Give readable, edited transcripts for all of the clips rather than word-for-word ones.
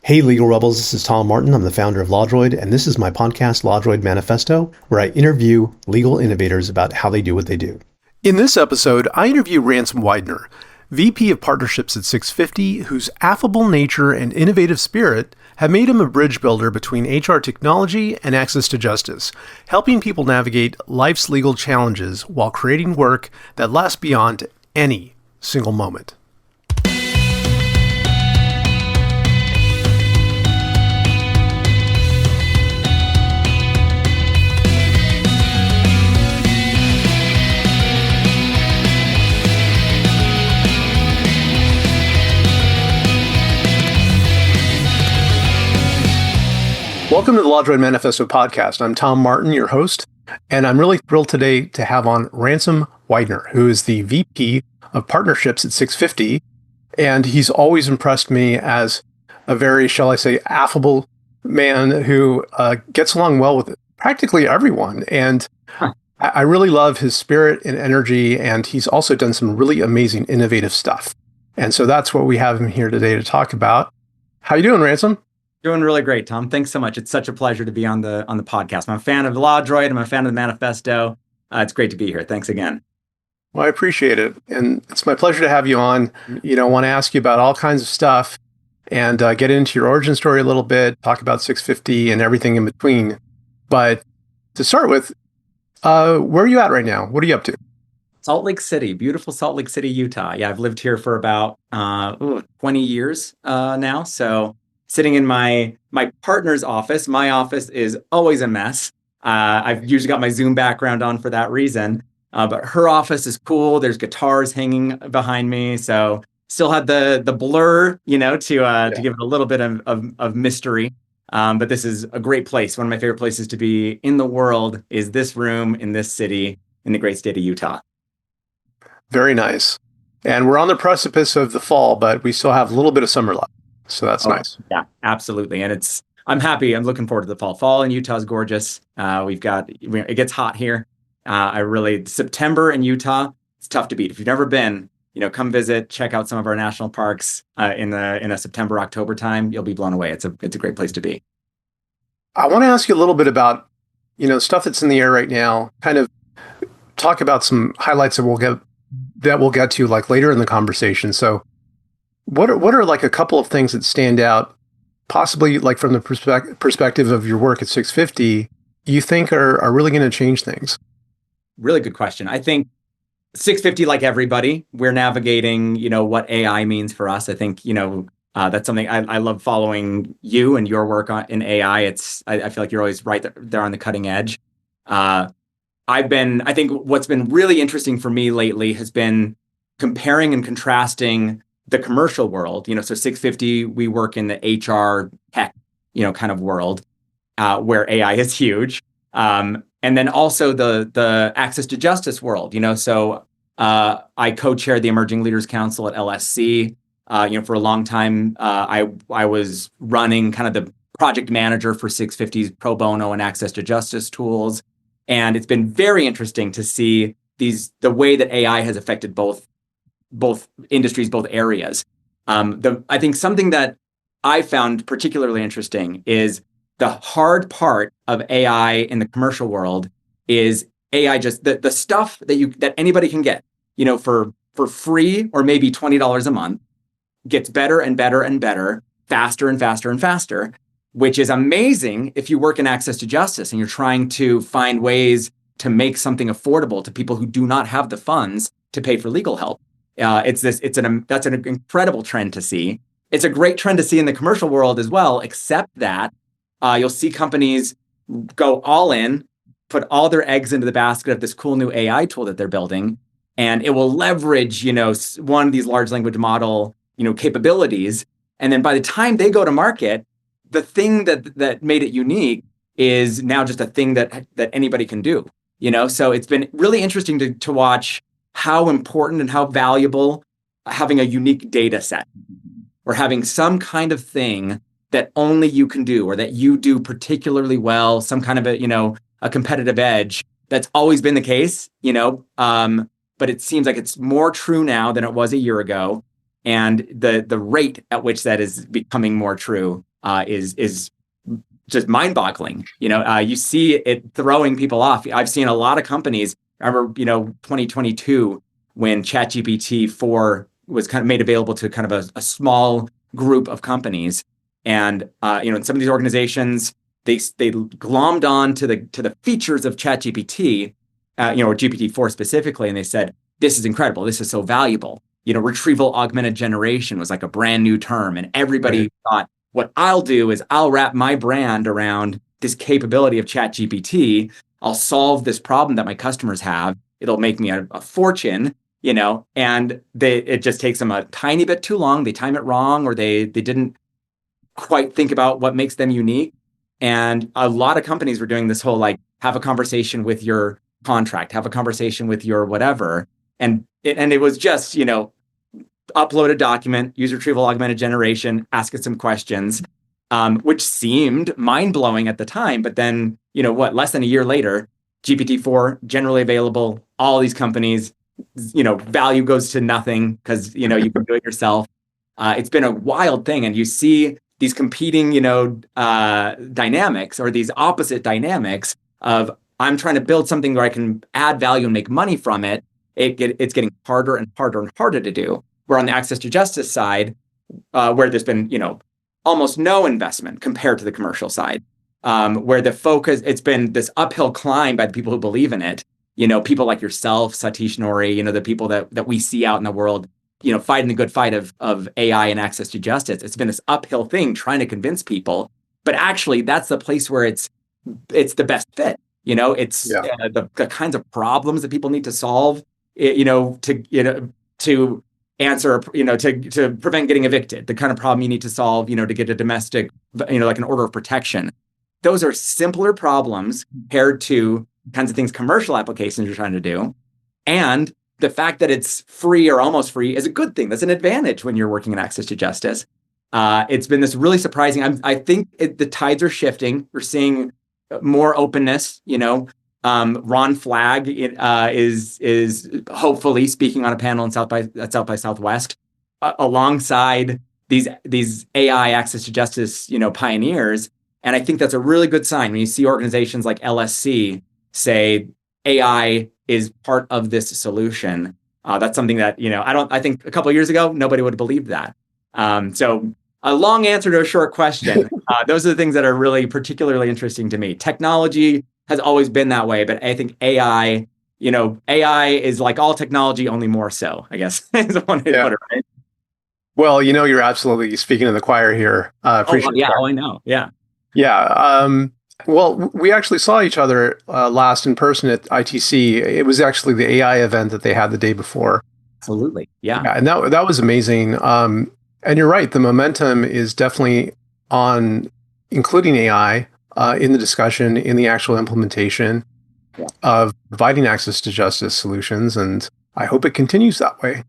Hey, Legal Rebels, this is Tom Martin. I'm the founder of LawDroid, and this is my podcast, LawDroid Manifesto, where I interview legal innovators about how they do what they do. In this episode, I interview Ransom Wydner, VP of Partnerships at 650, whose affable nature and innovative spirit have made him a bridge builder between HR technology and access to justice, helping people navigate life's legal challenges while creating work that lasts beyond any single moment. Welcome to the LawDroid Manifesto podcast. I'm Tom Martin, your host, and I'm really thrilled today to have on Ransom Wydner, who is the VP of Partnerships at 650, and he's always impressed me as a very, shall I say, affable man who gets along well with practically everyone, and I really love his spirit and energy, and he's also done some really amazing, innovative stuff, and so that's what we have him here today to talk about. How you doing, Ransom? Doing really great, Tom. Thanks so much. It's such a pleasure to be on the podcast. I'm a fan of the LawDroid. I'm a fan of the Manifesto. It's great to be here. Thanks again. Well, I appreciate it. And it's my pleasure to have you on. I want to ask you about all kinds of stuff and get into your origin story a little bit, talk about 650 and everything in between. But to start with, where are you at right now? What are you up to? Salt Lake City, beautiful Salt Lake City, Utah. Yeah, I've lived here for about 20 years now. So sitting in my partner's office. My office is always a mess. I've usually got my Zoom background on for that reason. But her office is cool. There's guitars hanging behind me. So still had the blur, to give it a little bit of mystery. But this is a great place. One of my favorite places to be in the world is this room in this city in the great state of Utah. Very nice. And we're on the precipice of the fall, but we still have a little bit of summer left. So that's nice. Yeah, absolutely. And I'm happy. I'm looking forward to the fall. Fall in Utah is gorgeous. It gets hot here. September in Utah, it's tough to beat. If you've never been, come visit, check out some of our national parks in a September, October time. You'll be blown away. It's a great place to be. I want to ask you a little bit about, stuff that's in the air right now, kind of talk about some highlights that we'll get to like later in the conversation. So what are like a couple of things that stand out, possibly like from the perspective of your work at 650, you think are really going to change things? Really good question. I think 650, like everybody, we're navigating, what AI means for us. I think, that's something I love following you and your work in AI. I feel like you're always right there on the cutting edge. I think what's been really interesting for me lately has been comparing and contrasting the commercial world, so 650, we work in the HR tech, kind of world, where AI is huge. And then also the access to justice world, so I co-chair the Emerging Leaders Council at LSC. For a long time, I was running kind of the project manager for 650's pro bono and access to justice tools. And it's been very interesting to see the way that AI has affected both industries, both areas. I think something that I found particularly interesting is the hard part of AI in the commercial world is AI just the stuff that anybody can get, for free or maybe $20 a month gets better and better and better, faster and faster and faster, which is amazing if you work in access to justice and you're trying to find ways to make something affordable to people who do not have the funds to pay for legal help. That's an incredible trend to see. It's a great trend to see in the commercial world as well, except that you'll see companies go all in, put all their eggs into the basket of this cool new AI tool that they're building, and it will leverage, one of these large language model, capabilities. And then by the time they go to market, the thing that made it unique is now just a thing that anybody can do. So it's been really interesting to watch how important and how valuable having a unique data set or having some kind of thing that only you can do or that you do particularly well, some kind of a competitive edge. That's always been the case, but it seems like it's more true now than it was a year ago. And the rate at which that is becoming more true is just mind-boggling. You see it throwing people off. I've seen a lot of companies. I remember, 2022 when ChatGPT 4 was kind of made available to kind of a small group of companies, and in some of these organizations, they glommed on to the features of ChatGPT, or GPT-4 specifically, and they said, "This is incredible. This is so valuable." Retrieval augmented generation was like a brand new term, and everybody thought, what I'll do is I'll wrap my brand around this capability of ChatGPT. I'll solve this problem that my customers have. It'll make me a fortune, and it just takes them a tiny bit too long. They time it wrong, or they didn't quite think about what makes them unique. And a lot of companies were doing this whole, like, have a conversation with your contract, have a conversation with your whatever. And it was just, upload a document, use retrieval augmented generation, ask it some questions, which seemed mind-blowing at the time. But then, less than a year later, GPT-4 generally available, all these companies, value goes to nothing because, you can do it yourself. It's been a wild thing. And you see these competing, dynamics, or these opposite dynamics of, I'm trying to build something where I can add value and make money from it. It's getting harder and harder and harder to do. Where on the access to justice side, where there's been, almost no investment compared to the commercial side, where the focus, it's been this uphill climb by the people who believe in it. People like yourself, Satish Nori, the people that we see out in the world, fighting the good fight of AI and access to justice. It's been this uphill thing trying to convince people, but actually that's the place where it's the best fit. It's the kinds of problems that people need to solve, to answer, to prevent getting evicted, the kind of problem you need to solve, to get a domestic, like an order of protection. Those are simpler problems compared to kinds of things commercial applications you're trying to do. And the fact that it's free or almost free is a good thing. That's an advantage when you're working in access to justice. It's been this really surprising. I think the tides are shifting. We're seeing more openness. Ron Flagg is hopefully speaking on a panel in South by Southwest alongside these AI access to justice pioneers, and I think that's a really good sign when you see organizations like LSC say AI is part of this solution. That's something that I think a couple of years ago nobody would have believed that. So a long answer to a short question. Those are the things that are really particularly interesting to me. Technology has always been that way, but I think AI is like all technology, only more so, I guess, is one way to put it, right? Well, you're absolutely speaking to the choir here. Appreciate yeah. I know. Yeah. Yeah. Well, we actually saw each other last in person at ITC. It was actually the AI event that they had the day before. Absolutely. Yeah. And that was amazing. And you're right. The momentum is definitely on including AI in the discussion, in the actual implementation of providing access to justice solutions. And I hope it continues that way.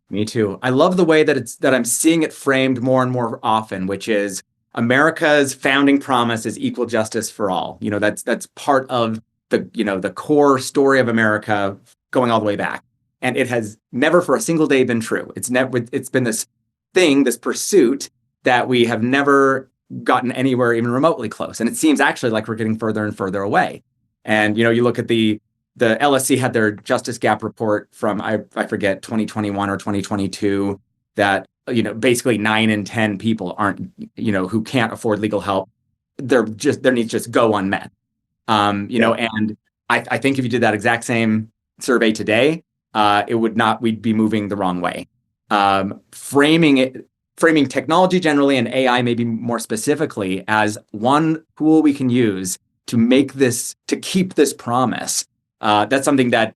Me too. I love the way that I'm seeing it framed more and more often, which is America's founding promise is equal justice for all. That's part of the core story of America going all the way back. And it has never for a single day been true. It's been this thing, this pursuit that we have never gotten anywhere even remotely close. And it seems actually like we're getting further and further away. And, you look at the LSC had their Justice Gap report from, I forget, 2021 or 2022, that, basically 9 in 10 people aren't, who can't afford legal help. Their needs just go unmet. And I think if you did that exact same survey today, we'd be moving the wrong way. Framing technology generally and AI maybe more specifically as one tool we can use to keep this promise. That's something that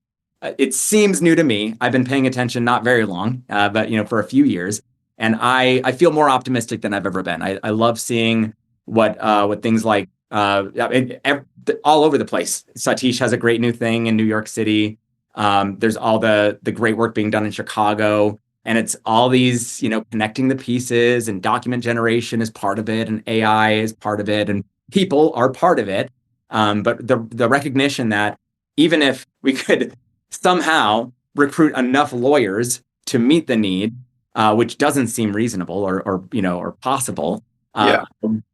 it seems new to me. I've been paying attention not very long, but for a few years, and I feel more optimistic than I've ever been. I love seeing what things like all over the place. Satish has a great new thing in New York City. There's all the great work being done in Chicago. And it's all these, connecting the pieces, and document generation is part of it, and AI is part of it, and people are part of it. But the recognition that even if we could somehow recruit enough lawyers to meet the need, which doesn't seem reasonable or possible. Yeah.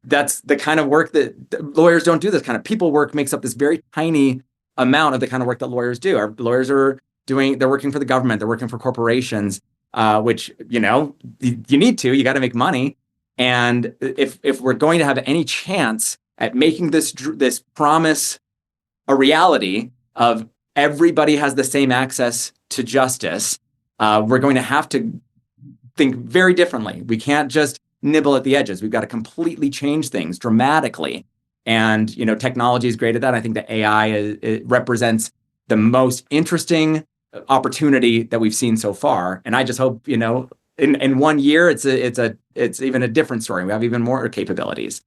That's the kind of work that lawyers don't do. This kind of people work makes up this very tiny amount of the kind of work that lawyers do. Our lawyers they're working for the government, they're working for corporations, which, you need to, you got to make money. And if we're going to have any chance at making this promise a reality of everybody has the same access to justice, we're going to have to think very differently. We can't just nibble at the edges. We've got to completely change things dramatically. And, technology is great at that. I think that AI it represents the most interesting opportunity that we've seen so far. And I just hope, in 1 year, it's even a different story. We have even more capabilities.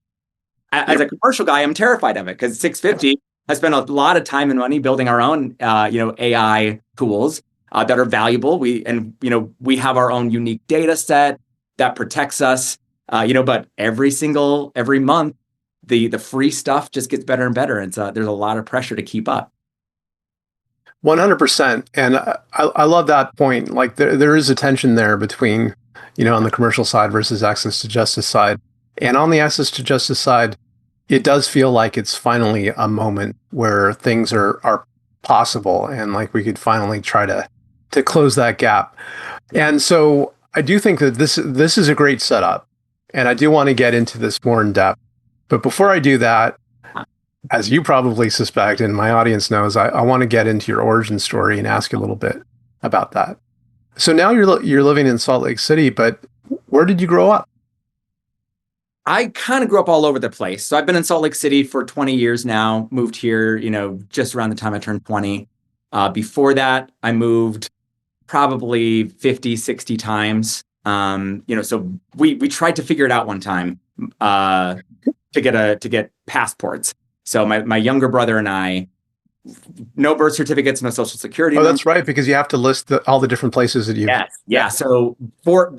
As a commercial guy, I'm terrified of it because 650 has spent a lot of time and money building our own, AI tools that are valuable. We have our own unique data set that protects us. But every month, the free stuff just gets better and better, and so there's a lot of pressure to keep up. 100%. And I love that point. Like there is a tension there between, on the commercial side versus access to justice side. And on the access to justice side, it does feel like it's finally a moment where things are possible, and like we could finally try to close that gap. And so I do think that this is a great setup, and I do want to get into this more in depth. But before I do that, as you probably suspect, and my audience knows, I want to get into your origin story and ask you a little bit about that. So now you're living in Salt Lake City, but where did you grow up? I kind of grew up all over the place. So I've been in Salt Lake City for 20 years now, moved here, just around the time I turned 20. Before that, I moved probably 50, 60 times. So we tried to figure it out one time to get passports. So my younger brother and I, no birth certificates, no social security. Oh, that's right, because you have to list all the different places that you. Yes, yeah. So for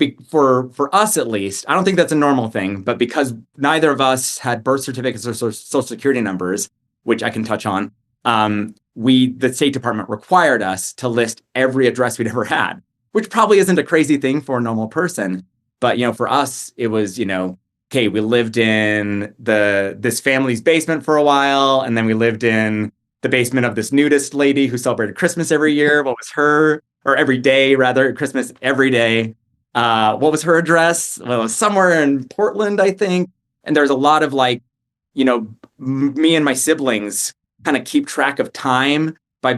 us at least, I don't think that's a normal thing, but because neither of us had birth certificates or social security numbers, which I can touch on, the State Department required us to list every address we'd ever had, which probably isn't a crazy thing for a normal person, but for us it was okay, we lived in this family's basement for a while, and then we lived in the basement of this nudist lady who celebrated Christmas every year. What was her, or every day rather, Christmas every day. What was her address? Well, it was somewhere in Portland, I think. And there's a lot of me and my siblings kind of keep track of time by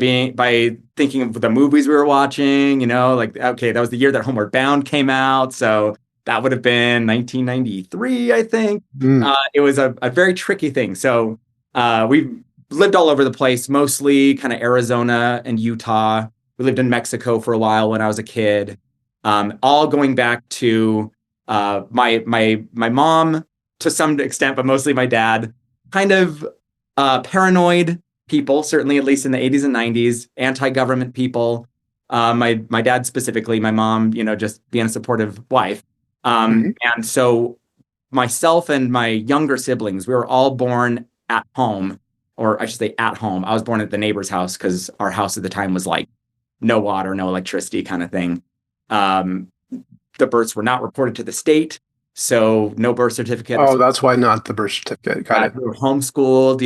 thinking of the movies we were watching, okay, that was the year that Homeward Bound came out. So that would have been 1993, I think. It was a very tricky thing. So we lived all over the place, mostly kind of Arizona and Utah. We lived in Mexico for a while when I was a kid. All going back to my mom to some extent, but mostly my dad. Kind of paranoid people, certainly at least in the 80s and 90s, anti-government people. My dad specifically, my mom, just being a supportive wife. And so myself and my younger siblings, we were all born at home, or I should say at home. I was born at the neighbor's house because our house at the time was like no water, no electricity kind of thing. The births were not reported to the state, so no birth certificate. Oh, that's why not the birth certificate. Got it. We were homeschooled,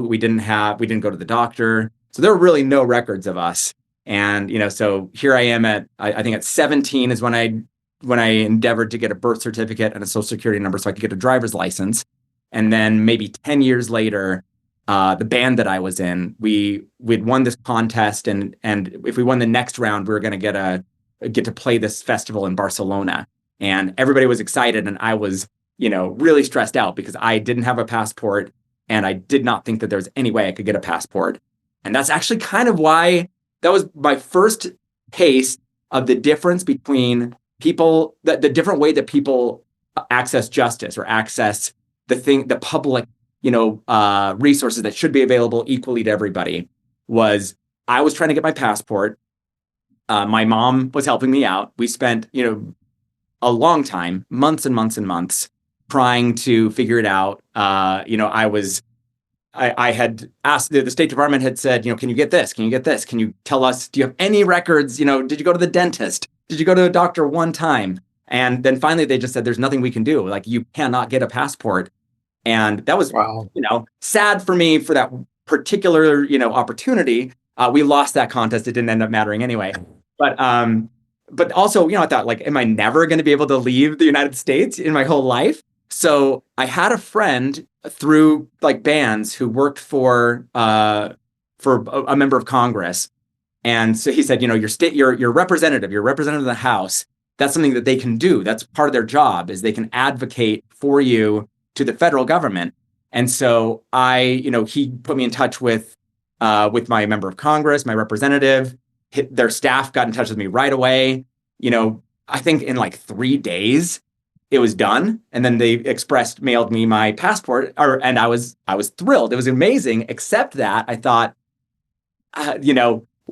we didn't go to the doctor. So there were really no records of us. And, so here I am I think at 17 is when I endeavored to get a birth certificate and a social security number so I could get a driver's license. And then maybe 10 years later, the band that I was in, we'd won this contest, and if we won the next round, we were going to get to play this festival in Barcelona. And everybody was excited, and I was, really stressed out because I didn't have a passport, and I did not think that there was any way I could get a passport. And that's actually kind of why that was my first taste of the difference between people, the different way that people access justice or access the public, resources that should be available equally to everybody. Was I was trying to get my passport. My mom was helping me out. We spent, a long time, months and months and months, trying to figure it out. I had asked, the State Department had said, can you get this? Can you get this? Can you tell us, do you have any records? Did you go to the dentist? Did you go to a doctor one time? And then finally they just said, there's nothing we can do. Like, you cannot get a passport. And that was, Wow. sad for me for that particular, opportunity. We lost that contest. It didn't end up mattering anyway. But also, I thought, like, am I never going to be able to leave the United States in my whole life? So I had a friend through like bands who worked for a member of Congress. And so he said, your representative, you're representative of the House. That's something that they can do. That's part of their job, is they can advocate for you to the federal government. And so he put me in touch with my member of Congress, my representative. Their staff got in touch with me right away. I think in like 3 days it was done. And then they mailed me my passport, and I was thrilled. It was amazing, except that I thought,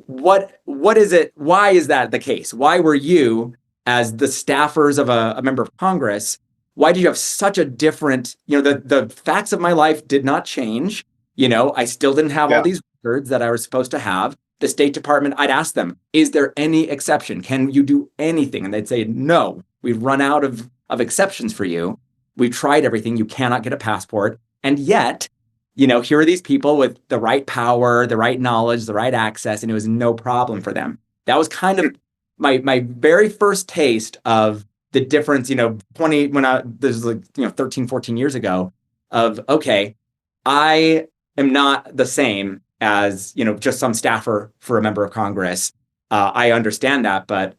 what is it? Why is that the case? Why were you, as the staffers of a member of Congress, why did you have such a different, the facts of my life did not change. I still didn't have all these records that I was supposed to have. The State Department, I'd ask them, is there any exception? Can you do anything? And they'd say, no, we've run out of exceptions for you. We've tried everything. You cannot get a passport. And yet, here are these people with the right power, the right knowledge, the right access, and it was no problem for them. That was kind of my very first taste of the difference, this is like, 13, 14 years ago, of, okay, I am not the same as, just some staffer for a member of Congress. I understand that, but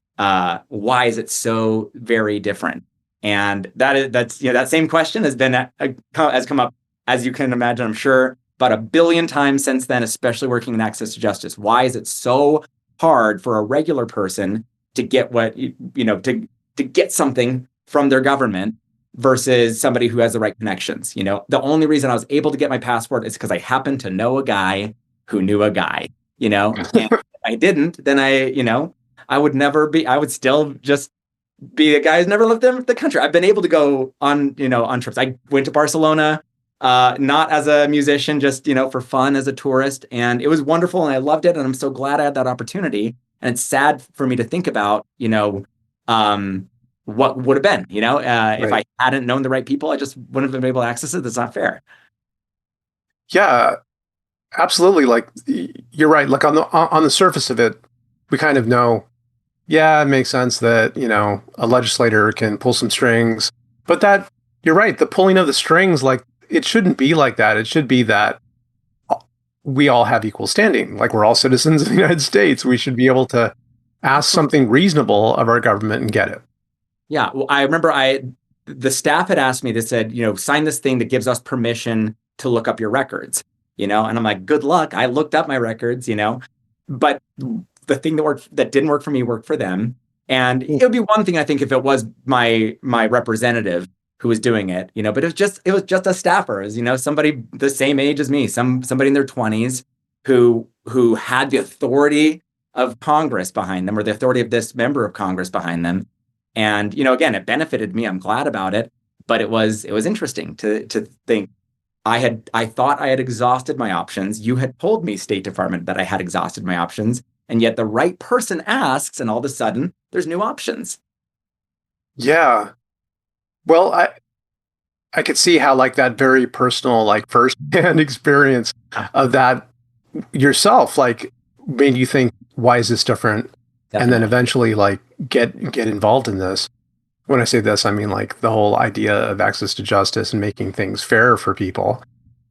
why is it so very different? And that same question has come up, as you can imagine, I'm sure, about 1 billion times since then, especially working in access to justice. Why is it so hard for a regular person to get to get something from their government versus somebody who has the right connections? The only reason I was able to get my passport is because I happened to know a guy who knew a guy, and if I didn't, then I would still just be a guy who's never left the country. I've been able to go on trips. I went to Barcelona, not as a musician, just, for fun as a tourist. And it was wonderful and I loved it. And I'm so glad I had that opportunity. And it's sad for me to think about, what would have been, if I hadn't known the right people, I just wouldn't have been able to access it. That's not fair. Yeah, absolutely. Like, you're right. Like, on the surface of it, we kind of know, it makes sense that, a legislator can pull some strings, but that, you're right. The pulling of the strings, like, it shouldn't be like that. It should be that we all have equal standing. Like, we're all citizens of the United States. We should be able to ask something reasonable of our government and get it. Yeah. Well, I remember the staff had asked me, they said, sign this thing that gives us permission to look up your records, and I'm like, good luck. I looked up my records, but the thing that didn't work for me worked for them. And it would be one thing, I think, if it was my representative who was doing it, but it was just a staffer, somebody the same age as me, somebody in their 20s who had the authority of Congress behind them, or the authority of this member of Congress behind them. And, again, it benefited me. I'm glad about it. But it was interesting to think I thought I had exhausted my options. You had told me, State Department, that I had exhausted my options. And yet the right person asks, and all of a sudden there's new options. Yeah. Well, I could see how, like, that very personal, like, firsthand experience of that yourself, like, made you think, why is this different? Definitely. And then eventually, like, get involved in this. When I say this, I mean, like, the whole idea of access to justice and making things fair for people.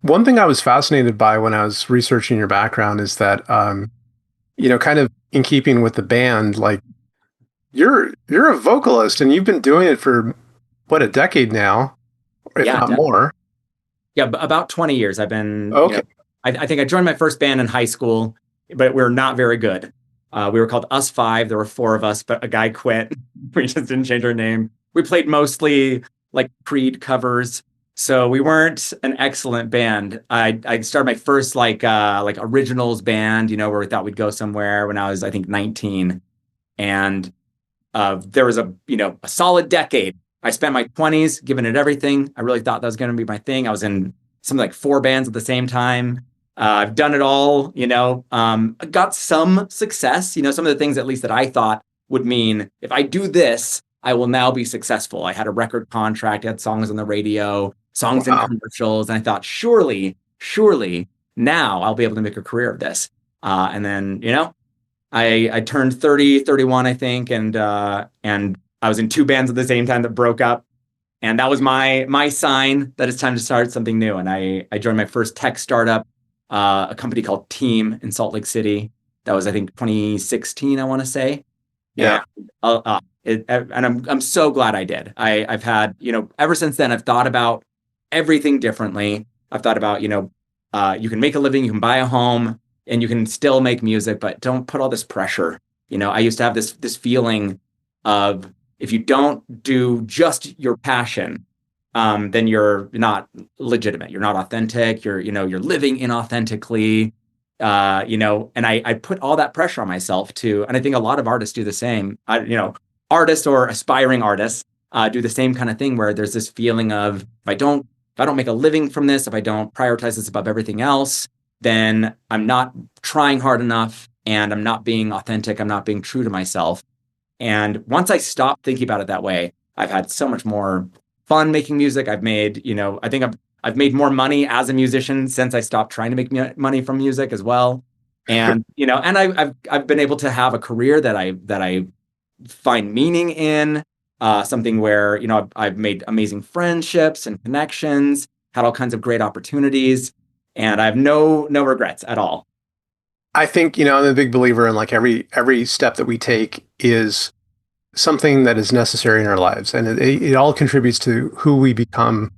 One thing I was fascinated by when I was researching your background is that, kind of in keeping with the band, like, you're a vocalist and you've been doing it for, what, a decade now, if not definitely. More. Yeah, about 20 years. I've been, okay. I think I joined my first band in high school, but we're not very good. We were called Us Five. There were 4 of us, but a guy quit. We just didn't change our name. We played mostly like Creed covers, so we weren't an excellent band. I started my first like originals band, where we thought we'd go somewhere when I was, I think, 19, and there was a solid decade. I spent my 20s giving it everything. I really thought that was going to be my thing. I was in something like 4 bands at the same time. I've done it all, got some success, some of the things at least that I thought would mean if I do this, I will now be successful. I had a record contract, I had songs on the radio, songs in commercials. And I thought, surely now I'll be able to make a career of this. And then, I turned 30, 31, I think. And I was in 2 bands at the same time that broke up. And that was my sign that it's time to start something new. And I joined my first tech startup, a company called Team in Salt Lake City. That was, I think, 2016, I want to say. Yeah. And I'm so glad I did. I've had, ever since then, I've thought about everything differently. I've thought about, you can make a living, you can buy a home, and you can still make music, but don't put all this pressure. I used to have this feeling of, if you don't do just your passion, then you're not legitimate. You're not authentic. You're living inauthentically. And I put all that pressure on myself and I think a lot of artists do the same. Artists or aspiring artists do the same kind of thing, where there's this feeling of, if I don't make a living from this, if I don't prioritize this above everything else, then I'm not trying hard enough, and I'm not being authentic. I'm not being true to myself. And once I stopped thinking about it that way, I've had so much more fun making music. I've made, I think I've made more money as a musician since I stopped trying to make money from music as well. And, and I've been able to have a career that I find meaning in, something where, I've made amazing friendships and connections, had all kinds of great opportunities, and I have no regrets at all. I think, I'm a big believer in, like, every step that we take is something that is necessary in our lives, and it all contributes to who we become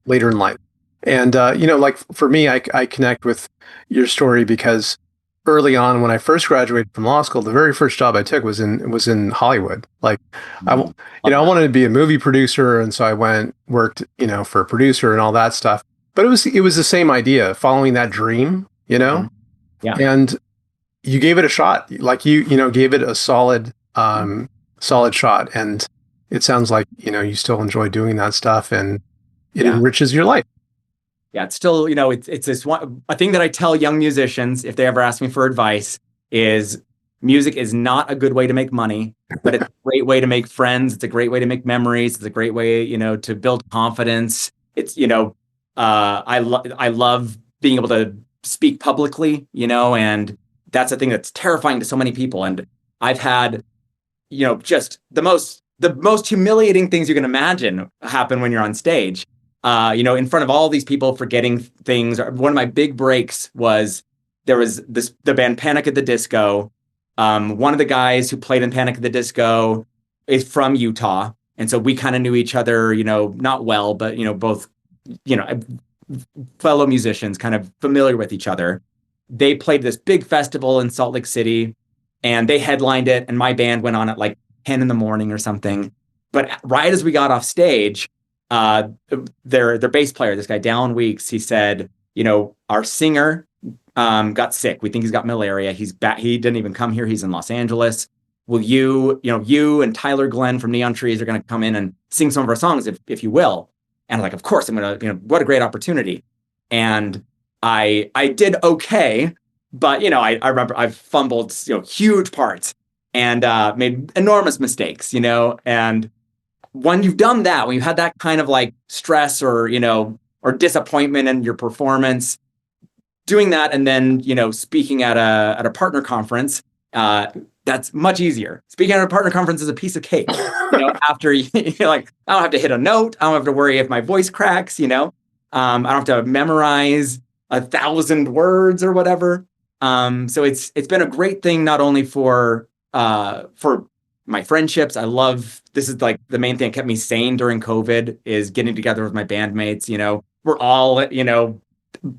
later in life. And, like, for me, I connect with your story because early on, when I first graduated from law school, the very first job I took was in Hollywood. Like, I wanted to be a movie producer. And so I worked, for a producer and all that stuff. But it was the same idea, following that dream, Yeah. And you gave it a shot. Like, you gave it a solid shot. And it sounds like, you still enjoy doing that stuff, and it enriches your life. Yeah, it's still, it's this one, a thing that I tell young musicians, if they ever ask me for advice, is music is not a good way to make money, but it's a great way to make friends. It's a great way to make memories. It's a great way, to build confidence. It's, I love being able to speak publicly, and that's a thing that's terrifying to so many people. And I've had, just the most humiliating things you can imagine happen when you're on stage. In front of all these people, forgetting things. One of my big breaks was, there was the band Panic at the Disco. One of the guys who played in Panic at the Disco is from Utah. And so we kind of knew each other, not well, but, both, fellow musicians, kind of familiar with each other. They played this big festival in Salt Lake City, and they headlined it. And my band went on at like 10 in the morning or something. But right as we got off stage, their bass player, this guy Dallin Weeks, he said, our singer got sick. We think he's got malaria. He's back. He didn't even come here. He's in Los Angeles. Will you and Tyler Glenn from Neon Trees are going to come in and sing some of our songs, if you will? And I'm like, of course, I'm going to, what a great opportunity. And I did okay, but, I remember I've fumbled, huge parts and made enormous mistakes, and when you've done that, when you've had that kind of like stress or disappointment in your performance, doing that, and then, speaking at a partner conference, that's much easier. Speaking at a partner conference is a piece of cake. After you're like, I don't have to hit a note. I don't have to worry if my voice cracks, I don't have to memorize 1,000 words or whatever. So it's been a great thing, not only for my friendships. This is like the main thing that kept me sane during COVID, is getting together with my bandmates. We're all,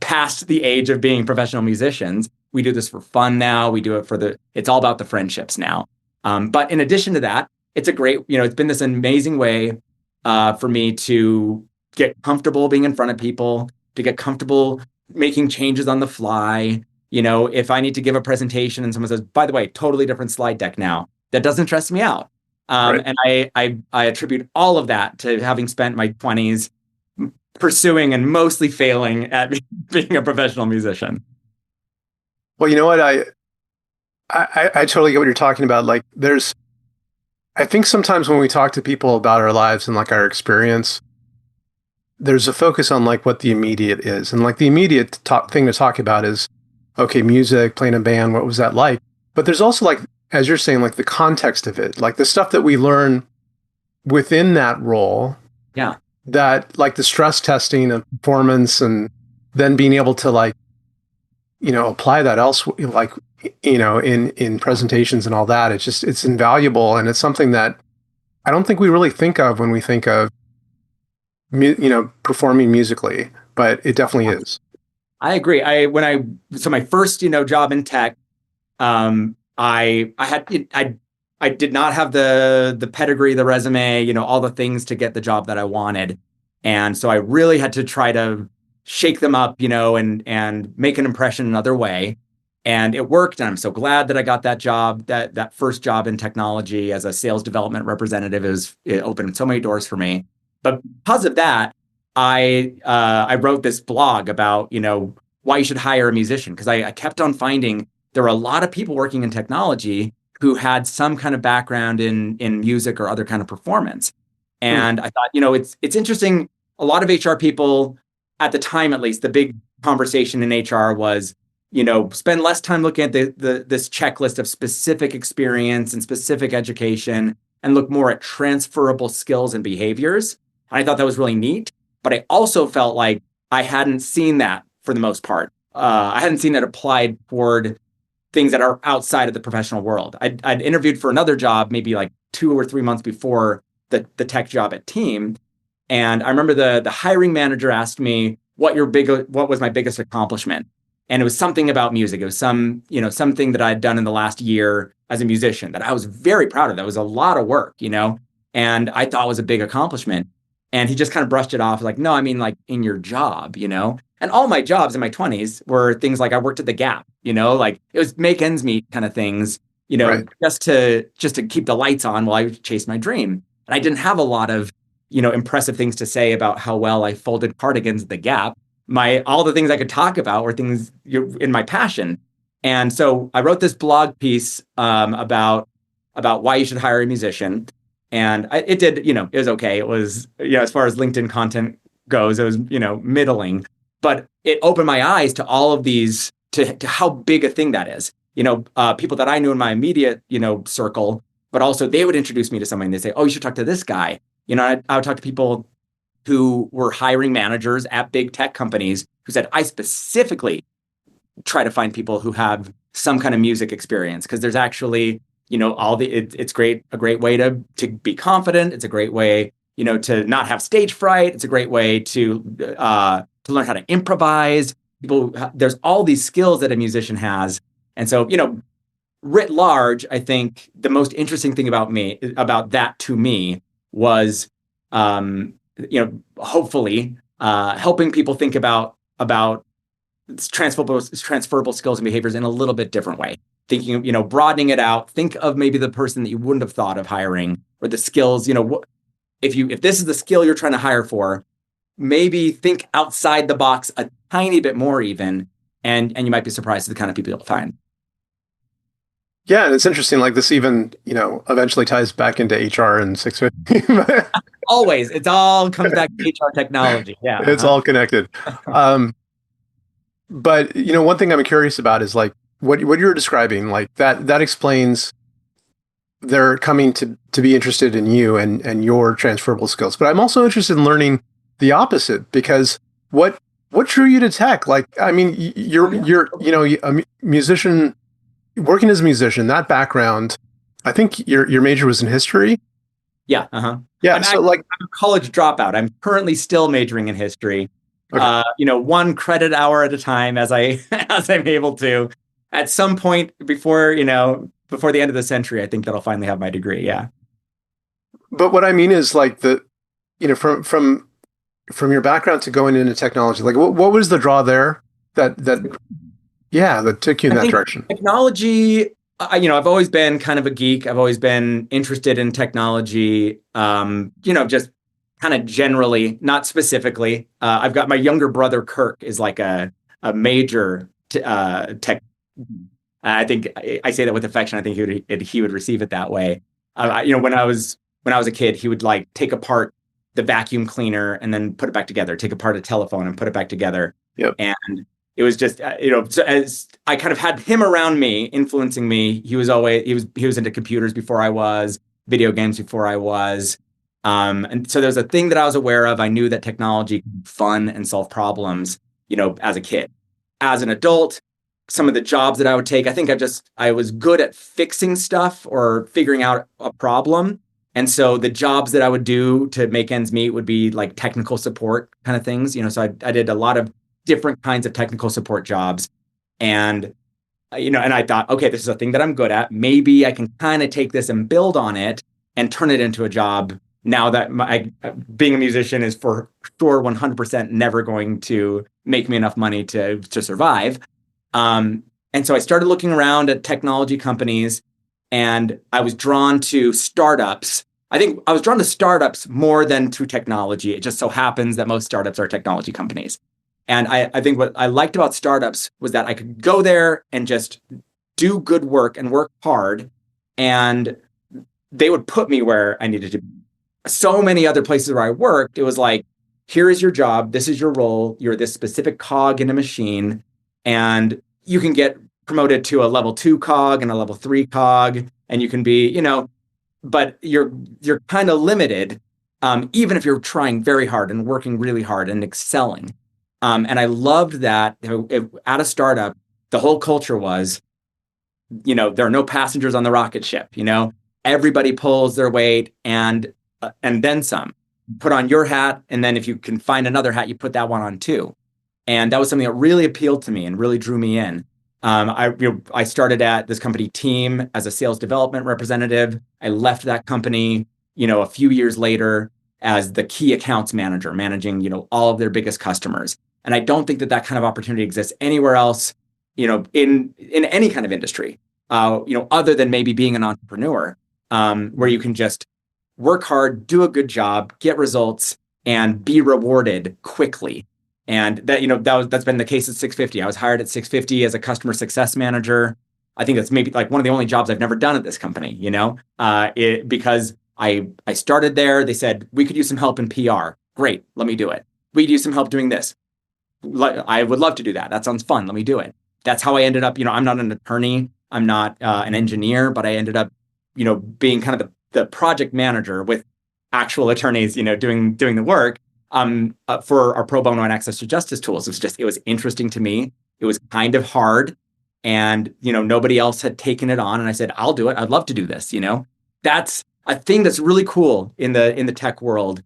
past the age of being professional musicians. We do this for fun now. We do it it's all about the friendships now. But in addition to that, it's a great, it's been this amazing way for me to get comfortable being in front of people, to get comfortable making changes on the fly. If I need to give a presentation and someone says, by the way, totally different slide deck now, that doesn't stress me out. Right. And I attribute all of that to having spent my 20s pursuing and mostly failing at being a professional musician. Well, you know what? I totally get what you're talking about. Like, I think sometimes when we talk to people about our lives and like our experience, there's a focus on like what the immediate is. And like the immediate thing to talk about is, okay, music, playing a band, what was that like? But there's also like, as you're saying, like the context of it, like the stuff that we learn within that role. Yeah. That like the stress testing of performance and then being able to like, apply that elsewhere, like, in presentations and all that. It's invaluable. And it's something that I don't think we really think of when we think of, performing musically, but it definitely is. I agree. So my first, job in tech, I did not have the pedigree, the resume, all the things to get the job that I wanted. And so I really had to try to shake them up, and make an impression another way. And it worked. And I'm so glad that I got that job, that first job in technology as a sales development representative. It opened so many doors for me. But because of that, I wrote this blog about, why you should hire a musician. Because I kept on finding there were a lot of people working in technology who had some kind of background in music or other kind of performance. And I thought, it's interesting. A lot of HR people at the time, at least, the big conversation in HR was, spend less time looking at this checklist of specific experience and specific education and look more at transferable skills and behaviors. And I thought that was really neat. But I also felt like I hadn't seen that for the most part. I hadn't seen it applied toward things that are outside of the professional world. I'd interviewed for another job maybe like 2 or 3 months before the tech job at Team. And I remember the hiring manager asked me what was my biggest accomplishment. And it was something about music. It was something that I'd done in the last year as a musician that I was very proud of. That was a lot of work, and I thought was a big accomplishment. And he just kind of brushed it off like, no, I mean like in your job, And all my jobs in my 20s were things like I worked at the Gap, like it was make ends meet kind of things, Right. just to keep the lights on while I chased my dream. And I didn't have a lot of, impressive things to say about how well I folded cardigans at the Gap. All the things I could talk about were things in my passion. And so I wrote this blog piece about why you should hire a musician. And it did, it was okay. It was, as far as LinkedIn content goes, it was, middling. But it opened my eyes to all of these, to how big a thing that is. People that I knew in my immediate, circle, but also they would introduce me to somebody and they'd say, oh, you should talk to this guy. I would talk to people who were hiring managers at big tech companies who said, I specifically try to find people who have some kind of music experience because there's actually, it's a great way to be confident. It's a great way, to not have stage fright. It's a great way to learn how to improvise. There's all these skills that a musician has. And so, writ large, I think the most interesting thing about that to me was, hopefully helping people think about transferable skills and behaviors in a little bit different way. Thinking, broadening it out. Think of maybe the person that you wouldn't have thought of hiring, or the skills. If this is the skill you're trying to hire for, maybe think outside the box a tiny bit more, even, and you might be surprised at the kind of people you'll find. Yeah, and it's interesting. Like this, even eventually ties back into HR and 650. Always, it all comes back to HR technology. Yeah, it's all connected. But one thing I'm curious about is like what you're describing. Like that explains they're coming to be interested in you and your transferable skills. But I'm also interested in learning the opposite, because what drew you to tech? Like, I mean, you're a musician. Working as a musician, that background, I think your major was in history. Yeah. Yeah. I'm a college dropout. I'm currently still majoring in history. Okay. 1 credit hour at a time as I'm able to. At some point before the end of the century, I think that I'll finally have my degree. Yeah. But what I mean is like from your background to going into technology, like what was the draw there that took you in that direction? Technology, I've always been kind of a geek. I've always been interested in technology, just kind of generally, not specifically. I've got my younger brother, Kirk, is like a major tech. I think I say that with affection. I think he would receive it that way. when I was a kid, he would like take apart the vacuum cleaner and then put it back together, take apart a telephone and put it back together. Yep. And it was just, so as I kind of had him around me, influencing me, he was into computers before I was, video games before I was. And so there's a thing that I was aware of. I knew that technology could be fun and solve problems, as a kid. As an adult, some of the jobs that I would take, I think I was good at fixing stuff or figuring out a problem. And so the jobs that I would do to make ends meet would be like technical support kind of things. So I did a lot of different kinds of technical support jobs. And, and I thought, okay, this is a thing that I'm good at. Maybe I can kind of take this and build on it and turn it into a job. Now that being a musician is for sure 100% never going to make me enough money to survive. And so I started looking around at technology companies, and I was drawn to startups. I think I was drawn to startups more than to technology. It just so happens that most startups are technology companies. And I think what I liked about startups was that I could go there and just do good work and work hard, and they would put me where I needed to be. So many other places where I worked, it was like, here is your job. This is your role. You're this specific cog in a machine, and you can get promoted to a level 2 cog and a level 3 cog, and you can be, but you're kind of limited, even if you're trying very hard and working really hard and excelling. And I loved that at a startup, the whole culture was, there are no passengers on the rocket ship. Everybody pulls their weight and then some. Put on your hat, and then if you can find another hat, you put that one on too. And that was something that really appealed to me and really drew me in. I started at this company Team as a sales development representative. I left that company, a few years later as the key accounts manager, managing, all of their biggest customers. And I don't think that kind of opportunity exists anywhere else, in any kind of industry, other than maybe being an entrepreneur, where you can just work hard, do a good job, get results, and be rewarded quickly. And that that's been the case at 650. I was hired at 650 as a customer success manager. I think that's maybe like one of the only jobs I've never done at this company, because I started there. They said, we could use some help in PR. Great, let me do it. We could use some help doing this. I would love to do that. That sounds fun. Let me do it. That's how I ended up, I'm not an attorney. I'm not an engineer, but I ended up, being kind of the project manager with actual attorneys, doing the work. For our pro bono and access to justice tools. It was interesting to me. It was kind of hard, and nobody else had taken it on. And I said, I'll do it. I'd love to do this. That's a thing that's really cool in the tech world.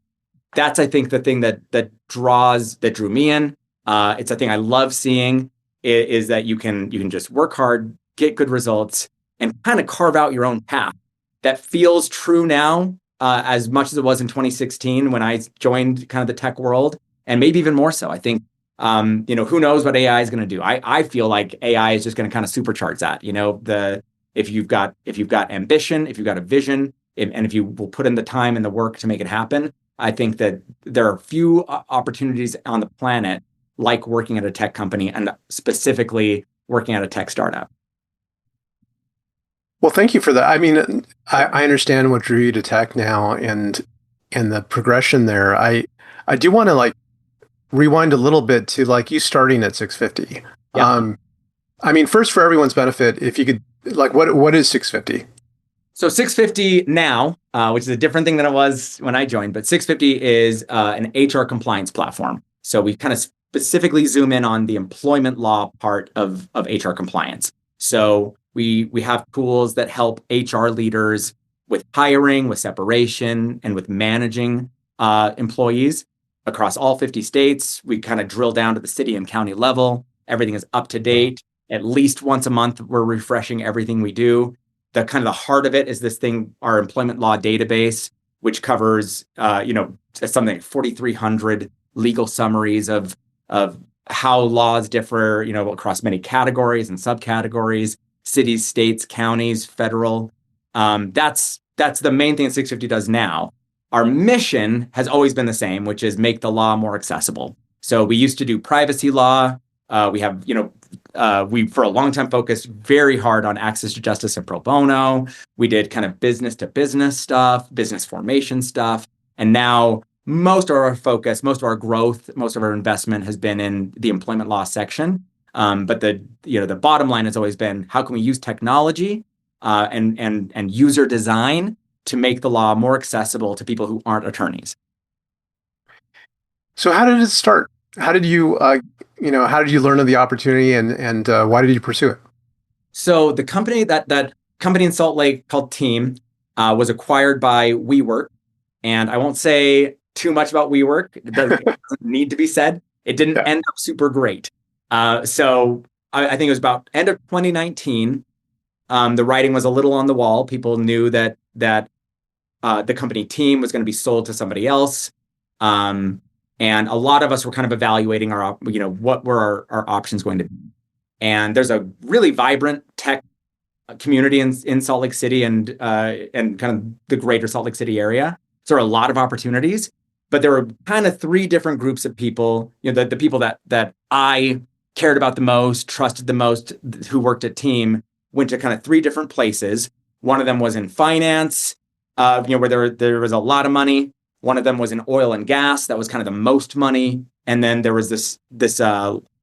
That's, I think, the thing that drew me in. It's a thing I love seeing is that you can just work hard, get good results, and kind of carve out your own path. That feels true now. As much as it was in 2016 when I joined kind of the tech world, and maybe even more so. I think, who knows what AI is going to do? I feel like AI is just going to kind of supercharge that. If you've got ambition, if you've got a vision, and if you will put in the time and the work to make it happen, I think that there are few opportunities on the planet like working at a tech company and specifically working at a tech startup. Well, thank you for that. I mean, I understand what drew you to tech now and the progression there. I do want to rewind a little bit to you starting at 650. Yeah. I mean, first, for everyone's benefit, if you could, what is 650? So 650 now, which is a different thing than it was when I joined, but 650 is an HR compliance platform. So we kind of specifically zoom in on the employment law part of HR compliance. So we have tools that help HR leaders with hiring, with separation, and with managing employees across all 50 states. We kind of drill down to the city and county level. Everything is up to date. At least once a month, we're refreshing everything we do. The kind of the heart of it is this thing, our employment law database, which covers, something like 4,300 legal summaries of how laws differ, across many categories and subcategories. Cities, states, counties, federal. That's the main thing that 650 does now. Our mission has always been the same, which is make the law more accessible. So we used to do privacy law. We have, we for a long time focused very hard on access to justice and pro bono. We did kind of business to business stuff, business formation stuff. And now most of our focus, most of our growth, most of our investment has been in the employment law section. But the bottom line has always been, how can we use technology and user design to make the law more accessible to people who aren't attorneys? So how did it start? How did you, how did you learn of the opportunity, and why did you pursue it? So the company that company in Salt Lake called Team was acquired by WeWork, and I won't say too much about WeWork. It doesn't need to be said. It didn't end up super great. So I think it was about end of 2019. The writing was a little on the wall. People knew that the company Team was going to be sold to somebody else. And a lot of us were kind of evaluating what were our options going to be. And there's a really vibrant tech community in Salt Lake City and kind of the greater Salt Lake City area. So there are a lot of opportunities, but there were kind of three different groups of people, the people that I cared about the most, trusted the most, who worked at Team, went to kind of three different places. One of them was in finance, where there was a lot of money. One of them was in oil and gas. That was kind of the most money. And then there was this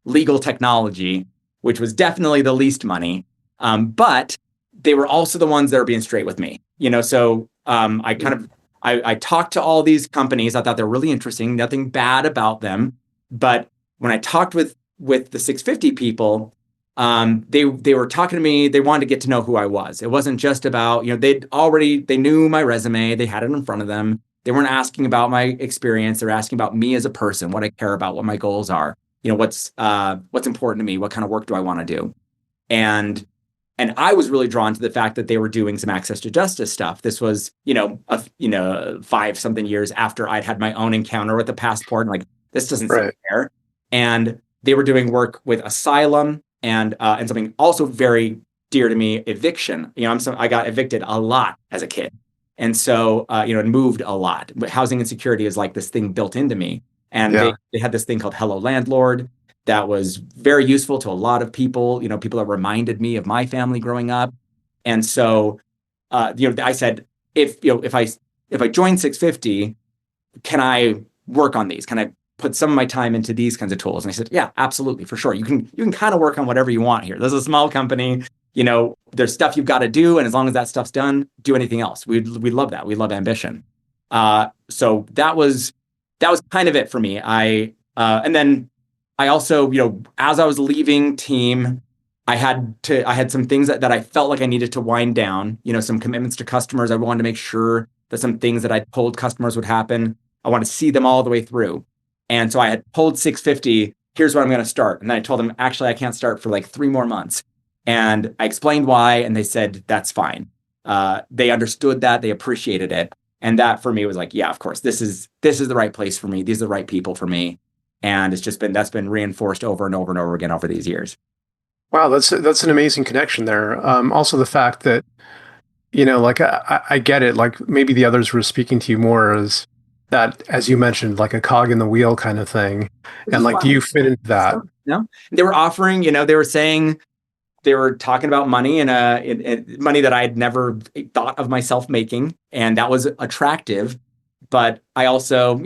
legal technology, which was definitely the least money. But they were also the ones that were being straight with me. So I talked to all these companies. I thought they were really interesting, nothing bad about them. But when I talked with the 650 people, they were talking to me. They wanted to get to know who I was. It wasn't just about, they knew my resume. They had it in front of them. They weren't asking about my experience. They're asking about me as a person, what I care about, what my goals are, what's important to me, what kind of work do I want to do. And I was really drawn to the fact that they were doing some access to justice stuff. This was, 5-something years after I'd had my own encounter with the passport. And this doesn't seem fair. And they were doing work with asylum and something also very dear to me, eviction. I got evicted a lot as a kid. And so, it moved a lot. But housing insecurity is like this thing built into me. And they had this thing called Hello Landlord that was very useful to a lot of people, people that reminded me of my family growing up. And so, I said, if I join 650, can I work on these? Can I put some of my time into these kinds of tools? And I said, yeah, absolutely, for sure. You can kind of work on whatever you want here. This is a small company. There's stuff you've got to do. And as long as that stuff's done, do anything else. We love that. We love ambition. So that was kind of it for me. And then I also, as I was leaving Team, I had some things that I felt like I needed to wind down, some commitments to customers. I wanted to make sure that some things that I told customers would happen, I want to see them all the way through. And so I had told 650, here's where I'm going to start. And then I told them, actually, I can't start for 3 more months. And I explained why, and they said, that's fine. They understood that, they appreciated it. And that for me was yeah, of course, this is the right place for me. These are the right people for me. And that's been reinforced over and over and over again over these years. Wow, that's an amazing connection there. Also the fact that, I get it. Maybe the others were speaking to you more as that, as you mentioned, like a cog in the wheel kind of thing. And do you fit into that? No, they were offering, they were saying, they were talking about money and money that I had never thought of myself making. And that was attractive. But I also,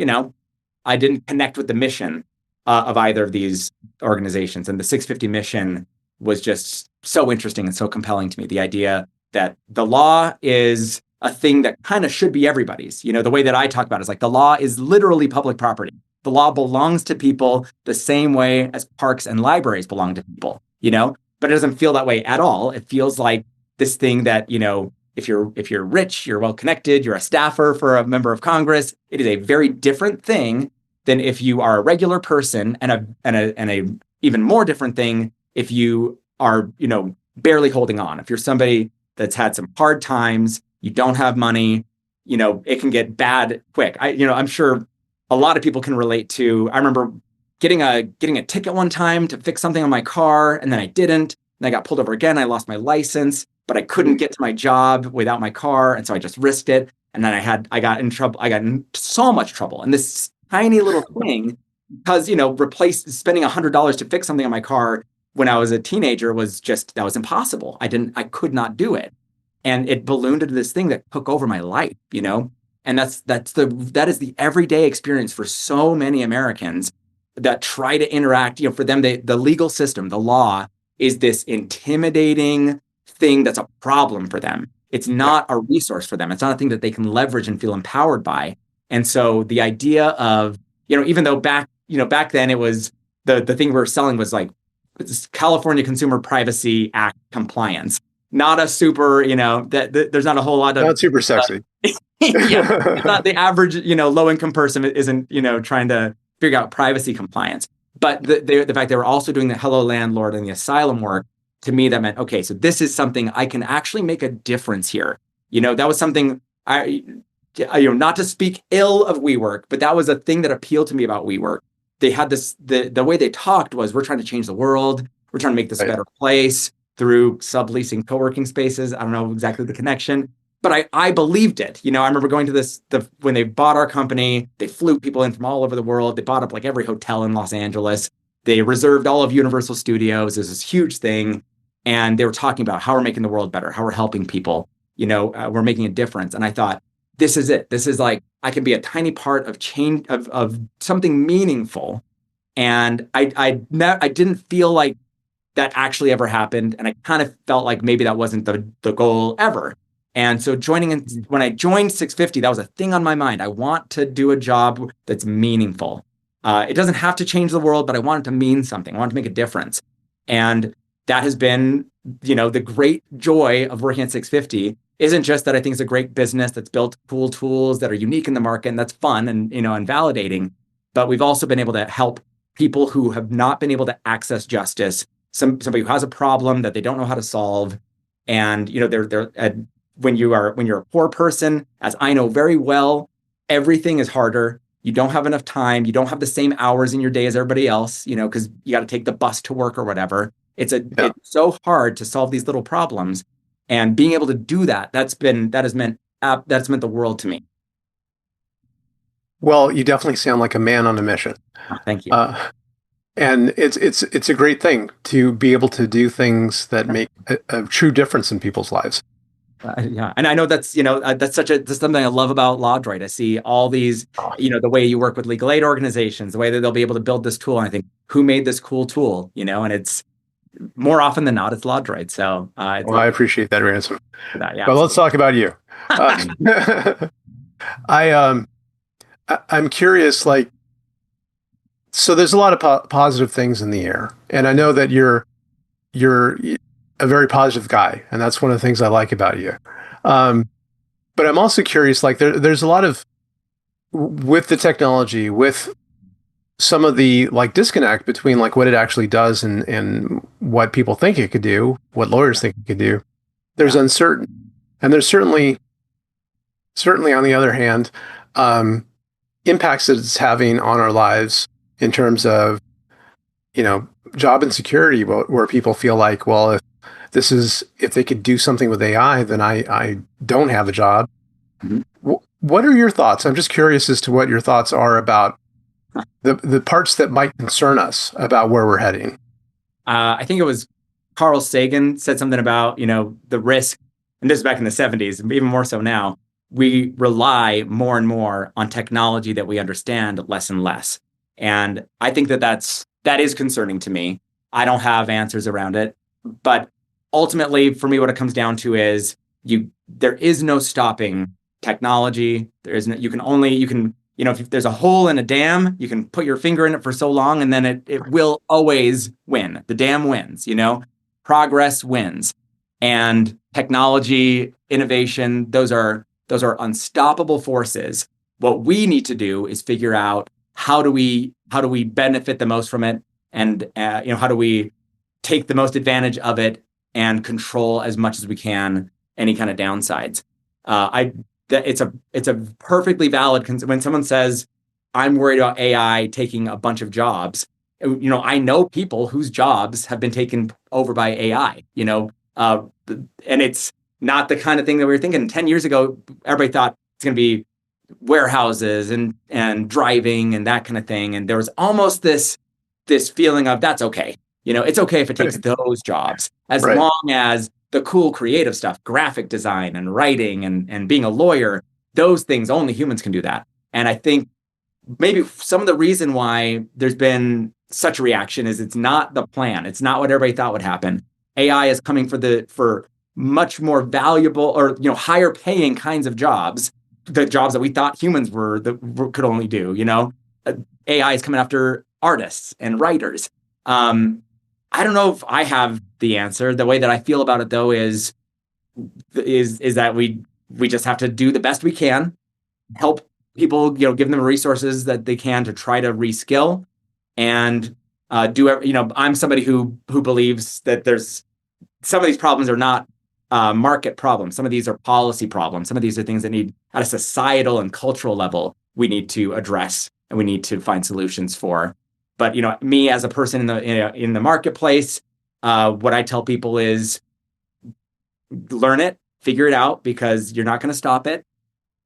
I didn't connect with the mission of either of these organizations. And the 650 mission was just so interesting and so compelling to me. The idea that the law is a thing that kind of should be everybody's. The way that I talk about it is the law is literally public property. The law belongs to people the same way as parks and libraries belong to people, but it doesn't feel that way at all. It feels like this thing that, if you're rich, you're well connected, you're a staffer for a member of Congress, it is a very different thing than if you are a regular person, and a even more different thing if you are, barely holding on. If you're somebody that's had some hard times, you don't have money, it can get bad quick. I'm sure a lot of people can relate to. I remember getting a ticket one time to fix something on my car, and then I didn't. And I got pulled over again. I lost my license, but I couldn't get to my job without my car, and so I just risked it. And then I got in trouble. I got in so much trouble. And this tiny little thing, because spending $100 to fix something on my car when I was a teenager was just, that was impossible. I could not do it. And it ballooned into this thing that took over my life, And that is the everyday experience for so many Americans that try to interact, for them, the legal system, the law is this intimidating thing that's a problem for them. It's not a resource for them. It's not a thing that they can leverage and feel empowered by. And so the idea of, even though back then it was the thing we were selling was like California Consumer Privacy Act compliance, not a super, there's not a whole lot of not super sexy. Yeah, not the average, low income person isn't, trying to figure out privacy compliance. But the fact they were also doing the Hello Landlord and the asylum work, to me, that meant, okay, so this is something I can actually make a difference here. That was something not to speak ill of WeWork, but that was a thing that appealed to me about WeWork. They had this, the way they talked was, we're trying to change the world. We're trying to make this a better place through subleasing co-working spaces. I don't know exactly the connection, but I believed it. I remember going to when they bought our company, they flew people in from all over the world. They bought up like every hotel in Los Angeles. They reserved all of Universal Studios. It was this huge thing. And they were talking about how we're making the world better, how we're helping people, we're making a difference. And I thought, this is it. This is like, I can be a tiny part of change, of something meaningful. And I didn't feel like that actually ever happened. And I kind of felt like maybe that wasn't the goal ever. And so when I joined 650, that was a thing on my mind. I want to do a job that's meaningful. It doesn't have to change the world, but I want it to mean something. I want it to make a difference. And that has been, the great joy of working at 650 isn't just that I think it's a great business that's built cool tools that are unique in the market, and that's fun and, and validating. But we've also been able to help people who have not been able to access justice, somebody who has a problem that they don't know how to solve. And, when you're a poor person, as I know very well, everything is harder. You don't have enough time. You don't have the same hours in your day as everybody else, because you got to take the bus to work or whatever. It's so hard to solve these little problems, and being able to do that, that's meant the world to me. Well, you definitely sound like a man on a mission. Oh, thank you. And it's a great thing to be able to do things that make a true difference in people's lives. Yeah, and I know that's that's something I love about LawDroid. I see all these, the way you work with legal aid organizations, the way that they'll be able to build this tool. And I think, who made this cool tool? And it's more often than not, it's LawDroid. So, I appreciate that, Ransom. That, yeah, but let's talk about you. I'm curious, like, so there's a lot of positive things in the air, and I know that you're a very positive guy, and that's one of the things I like about you. But I'm also curious, like there's a lot of, with the technology, with some of the like disconnect between like what it actually does and what people think it could do, what lawyers think it could do. There's uncertain, and there's certainly on the other hand, impacts that it's having on our lives in terms of, job insecurity, where people feel like, well, if they could do something with AI, then I don't have a job. Mm-hmm. What are your thoughts? I'm just curious as to what your thoughts are about the parts that might concern us about where we're heading. I think it was Carl Sagan said something about, the risk, and this is back in the 70s, and even more so now, we rely more and more on technology that we understand less and less. And I think that is concerning to me. I don't have answers around it, but ultimately, for me, what it comes down to is there is no stopping technology. If there's a hole in a dam, you can put your finger in it for so long, and then it will always win. The dam wins, progress wins. And technology, innovation, those are unstoppable forces. What we need to do is figure out how do we benefit the most from it, and how do we take the most advantage of it and control as much as we can any kind of downsides. It's a perfectly valid when someone says, I'm worried about AI taking a bunch of jobs. I know people whose jobs have been taken over by AI, and it's not the kind of thing that we were thinking 10 years ago. Everybody thought it's going to be warehouses and driving and that kind of thing. And there was almost this feeling of, that's okay. It's okay if it takes Right. those jobs, as Right. long as the cool creative stuff, graphic design and writing and being a lawyer, those things, only humans can do that. And I think maybe some of the reason why there's been such a reaction is it's not the plan. It's not what everybody thought would happen. AI is coming for much more valuable or higher paying kinds of jobs, the jobs that we thought humans could only do. AI is coming after artists and writers. I don't know if I have the answer. The way that I feel about it, though, is that we just have to do the best we can, help people, give them resources that they can to try to reskill, and I'm somebody who believes that there's some of these problems are not market problems. Some of these are policy problems. Some of these are things that need, at a societal and cultural level, we need to address and we need to find solutions for. But me as a person in the marketplace, what I tell people is learn it, figure it out, because you're not going to stop it.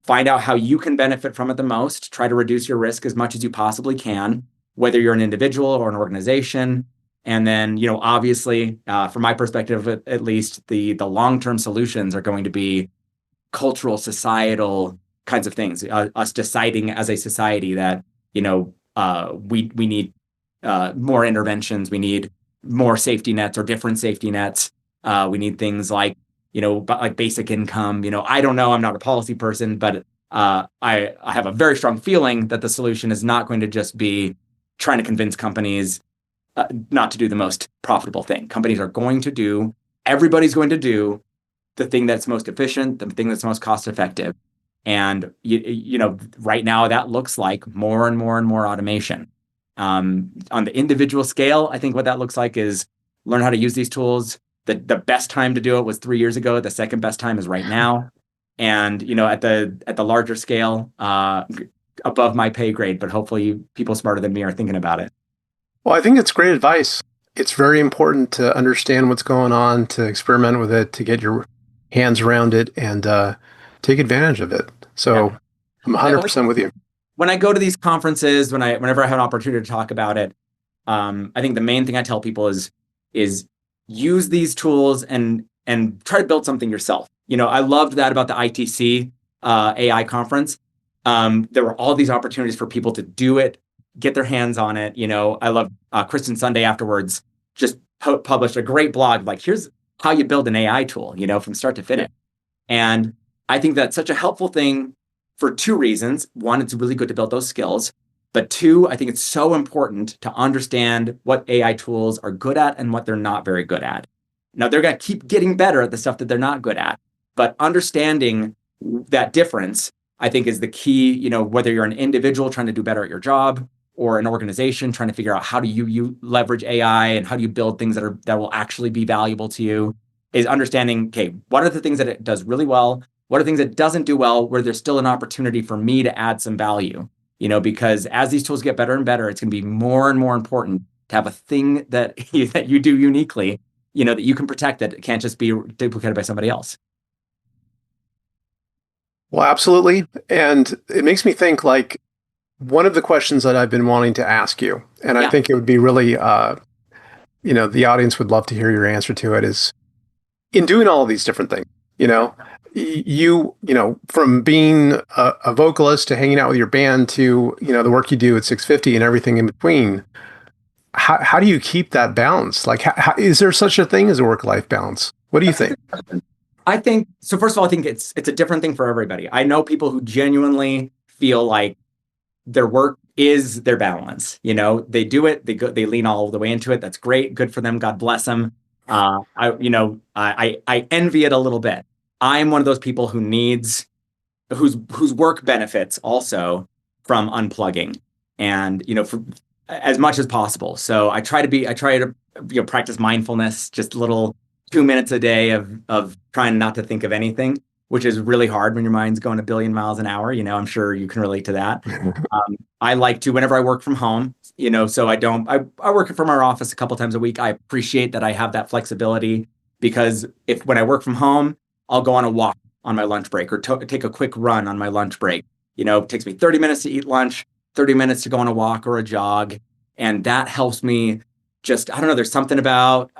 Find out how you can benefit from it the most. Try to reduce your risk as much as you possibly can, whether you're an individual or an organization. And then, obviously, from my perspective, at least, the long-term solutions are going to be cultural, societal kinds of things. Us deciding as a society that, we need more interventions. We need more safety nets or different safety nets. We need things like, like basic income. I don't know. I'm not a policy person, but I have a very strong feeling that the solution is not going to just be trying to convince companies not to do the most profitable thing. Everybody's going to do the thing that's most efficient, the thing that's most cost effective. And, right now that looks like more and more and more automation. On the individual scale, I think what that looks like is learn how to use these tools. The best time to do it was 3 years ago. The second best time is right now. And, at the larger scale, above my pay grade, but hopefully people smarter than me are thinking about it. Well, I think it's great advice. It's very important to understand what's going on, to experiment with it, to get your hands around it, and take advantage of it. So I'm 100% with you. When I go to these conferences, whenever I have an opportunity to talk about it, I think the main thing I tell people is use these tools and try to build something yourself. I loved that about the ITC AI conference. There were all these opportunities for people to do it, get their hands on it. I love Kristen Sunday afterwards just published a great blog, like, here's how you build an AI tool, from start to finish. And I think that's such a helpful thing for two reasons. One, it's really good to build those skills. But two, I think it's so important to understand what AI tools are good at and what they're not very good at. Now, they're going to keep getting better at the stuff that they're not good at. But understanding that difference, I think, is the key, whether you're an individual trying to do better at your job or an organization trying to figure out how do you leverage AI and how do you build things that will actually be valuable to you, is understanding, okay, what are the things that it does really well? What are things it doesn't do well, where there's still an opportunity for me to add some value? Because as these tools get better and better, it's going to be more and more important to have a thing that you do uniquely, that you can protect, that can't just be duplicated by somebody else. Well, absolutely. And it makes me think, like, one of the questions that I've been wanting to ask you, and I think it would be really, the audience would love to hear your answer to it, is in doing all of these different things, from being a vocalist to hanging out with your band to, the work you do at 650 and everything in between, how do you keep that balance? Like, is there such a thing as a work-life balance? What do you think? I think, so first of all, I think it's a different thing for everybody. I know people who genuinely feel like their work is their balance. They do it, they lean all the way into it. That's great. Good for them. God bless them. I envy it a little bit. I'm one of those people whose work benefits also from unplugging and, for as much as possible. So I try to practice mindfulness, just little 2 minutes a day of trying not to think of anything, which is really hard when your mind's going a billion miles an hour. I'm sure you can relate to that. I like to, whenever I work from home, so I work from our office a couple times a week. I appreciate that I have that flexibility, because when I work from home, I'll go on a walk on my lunch break or take a quick run on my lunch break. It takes me 30 minutes to eat lunch, 30 minutes to go on a walk or a jog. And that helps me just, I don't know, there's something about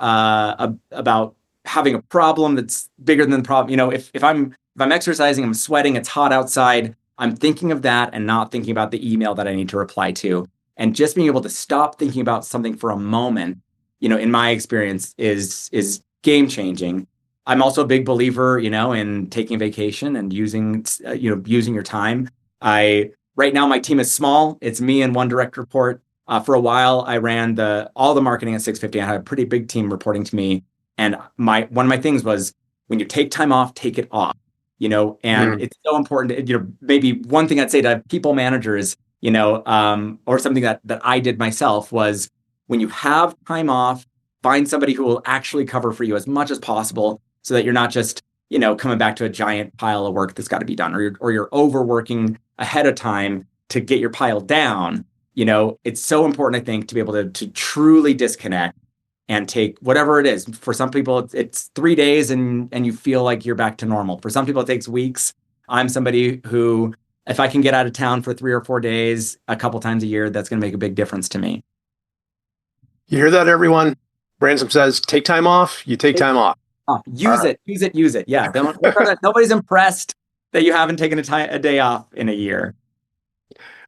having a problem that's bigger than the problem. If I'm exercising, I'm sweating, it's hot outside, I'm thinking of that and not thinking about the email that I need to reply to. And just being able to stop thinking about something for a moment, in my experience is game changing. I'm also a big believer, in taking vacation and using your time. Right now my team is small. It's me and one direct report. For a while, I ran all the marketing at 650. I had a pretty big team reporting to me, and one of my things was, when you take time off, take it off. And it's so important. Maybe one thing I'd say to people managers, or something that I did myself, was, when you have time off, find somebody who will actually cover for you as much as possible, so that you're not just, coming back to a giant pile of work that's got to be done, or you're overworking ahead of time to get your pile down. It's so important, I think, to be able to truly disconnect and take whatever it is. For some people, it's 3 days and you feel like you're back to normal. For some people, it takes weeks. I'm somebody who, if I can get out of town for 3 or 4 days a couple times a year, that's going to make a big difference to me. You hear that, everyone? Ransom says, take time off, you take time off. Use it. Yeah. Nobody's impressed that you haven't taken a day off in a year.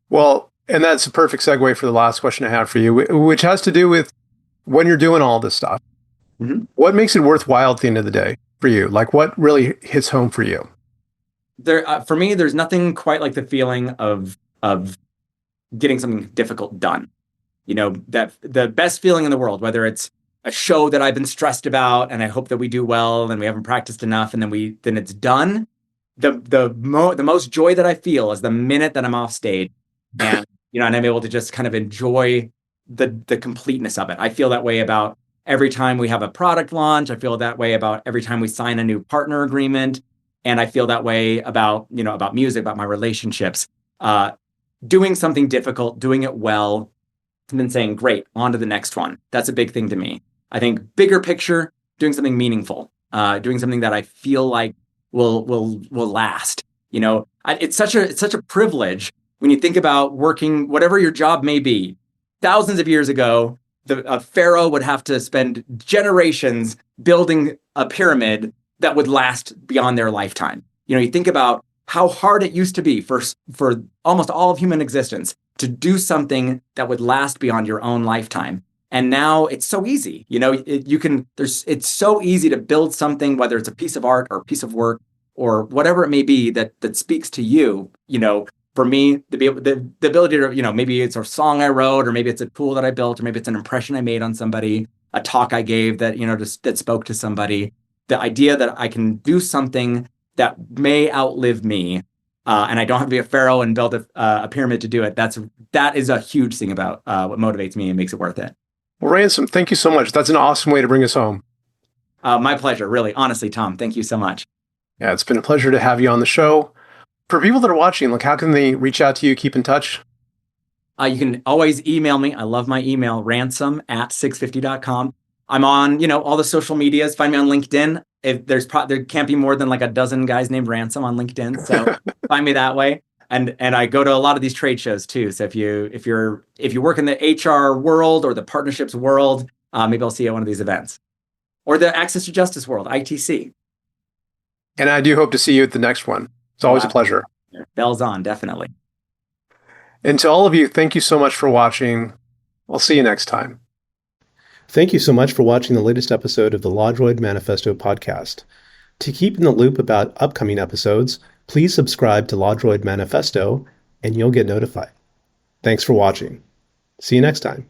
Well, and that's a perfect segue for the last question I have for you, which has to do with when you're doing all this stuff. Mm-hmm. What makes it worthwhile at the end of the day for you? Like, what really hits home for you? For me, there's nothing quite like the feeling of getting something difficult done. That the best feeling in the world, whether it's a show that I've been stressed about and I hope that we do well and we haven't practiced enough, and then it's done. The most joy that I feel is the minute that I'm off stage, and and I'm able to just kind of enjoy the completeness of it. I feel that way about every time we have a product launch. I feel that way about every time we sign a new partner agreement, and I feel that way about music, about my relationships. Doing something difficult, doing it well, and then saying, great, on to the next one. That's a big thing to me. I think bigger picture, doing something meaningful, doing something that I feel like will last. It's such a privilege when you think about working, whatever your job may be. Thousands of years ago, a pharaoh would have to spend generations building a pyramid that would last beyond their lifetime. You think about how hard it used to be for almost all of human existence to do something that would last beyond your own lifetime. And now it's so easy. It's so easy to build something, whether it's a piece of art or a piece of work or whatever it may be that speaks to you. For me, the ability to, maybe it's a song I wrote, or maybe it's a tool that I built, or maybe it's an impression I made on somebody, a talk I gave that, that spoke to somebody. The idea that I can do something that may outlive me, and I don't have to be a pharaoh and build a pyramid to do it. That is a huge thing about what motivates me and makes it worth it. Well, Ransom, thank you so much. That's an awesome way to bring us home. My pleasure, really. Honestly, Tom, thank you so much. Yeah, it's been a pleasure to have you on the show. For people that are watching, how can they reach out to you, keep in touch? You can always email me. I love my email, ransom@650.com. I'm on, all the social medias. Find me on LinkedIn. If there can't be more than like a dozen guys named Ransom on LinkedIn, so find me that way. And I go to a lot of these trade shows too. So if you work in the HR world or the partnerships world, maybe I'll see you at one of these events, or the Access to Justice world, ITC. And I do hope to see you at the next one. It's always a pleasure. Bells on, definitely. And to all of you, thank you so much for watching. I'll see you next time. Thank you so much for watching the latest episode of the LaDroid Manifesto podcast. To keep in the loop about upcoming episodes, please subscribe to LaDroid Manifesto and you'll get notified. Thanks for watching. See you next time.